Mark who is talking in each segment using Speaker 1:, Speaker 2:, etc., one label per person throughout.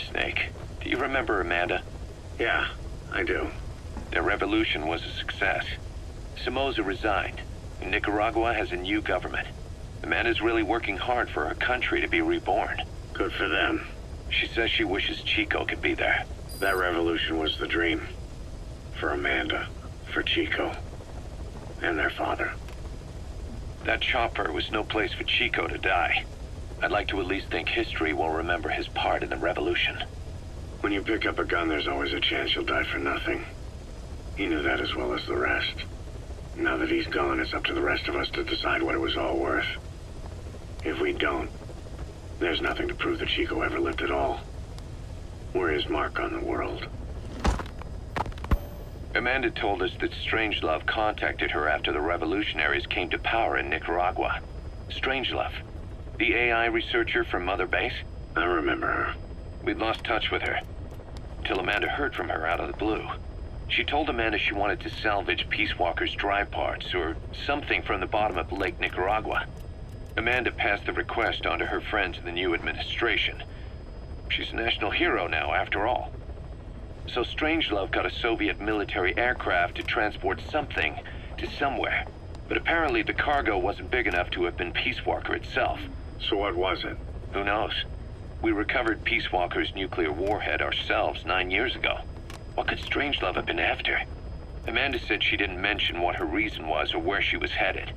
Speaker 1: Snake. Do you remember Amanda?
Speaker 2: Yeah, I do.
Speaker 1: Their revolution was a success. Somoza resigned, and Nicaragua has a new government. Amanda's really working hard for her country to be reborn.
Speaker 2: Good for them.
Speaker 1: She says she wishes Chico could be there.
Speaker 2: That revolution was the dream. For Amanda, for Chico, and their father.
Speaker 1: That chopper was no place for Chico to die. I'd like to at least think history will remember his part in the revolution.
Speaker 2: When you pick up a gun, there's always a chance you'll die for nothing. He knew that as well as the rest. Now that he's gone, it's up to the rest of us to decide what it was all worth. If we don't, there's nothing to prove that Chico ever lived at all. We're his mark on the world.
Speaker 1: Amanda told us that Strangelove contacted her after the revolutionaries came to power in Nicaragua. Strangelove, the AI researcher from Mother Base?
Speaker 2: I remember her.
Speaker 1: We'd lost touch with her, till Amanda heard from her out of the blue. She told Amanda she wanted to salvage Peace Walker's drive parts, or something from the bottom of Lake Nicaragua. Amanda passed the request on to her friends in the new administration. She's a national hero now, after all. So Strangelove got a Soviet military aircraft to transport something to somewhere. But apparently the cargo wasn't big enough to have been Peace Walker itself.
Speaker 2: So what was it?
Speaker 1: Who knows? We recovered Peace Walker's nuclear warhead ourselves 9 years ago. What could Strangelove have been after? Amanda said she didn't mention what her reason was or where she was headed.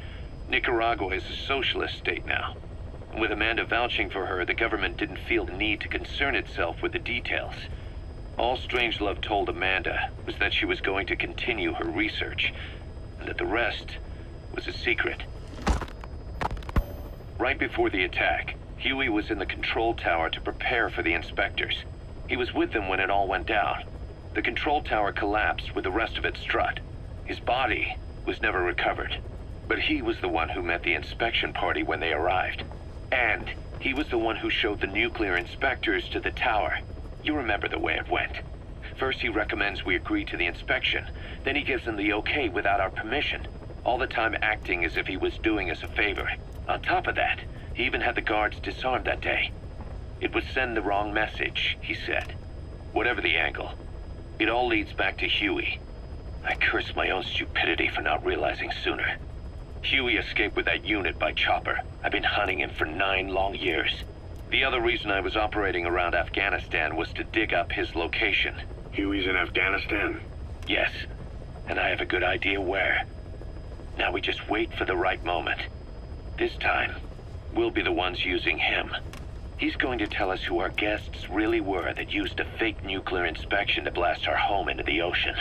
Speaker 1: Nicaragua is a socialist state now. And with Amanda vouching for her, the government didn't feel the need to concern itself with the details. All Strangelove told Amanda was that she was going to continue her research, and that the rest was a secret. Right before the attack, Huey was in the control tower to prepare for the inspectors. He was with them when it all went down. The control tower collapsed with the rest of it strut. His body was never recovered. But he was the one who met the inspection party when they arrived. And he was the one who showed the nuclear inspectors to the tower. You remember the way it went. First he recommends we agree to the inspection. Then he gives them the okay without our permission. All the time acting as if he was doing us a favor. On top of that, he even had the guards disarmed that day. It would send the wrong message, he said. Whatever the angle, it all leads back to Huey. I curse my own stupidity for not realizing sooner. Huey escaped with that unit by chopper. I've been hunting him for 9 long years. The other reason I was operating around Afghanistan was to dig up his location.
Speaker 2: Huey's in Afghanistan?
Speaker 1: Yes, and I have a good idea where. Now we just wait for the right moment. This time, we'll be the ones using him. He's going to tell us who our guests really were that used a fake nuclear inspection to blast our home into the ocean.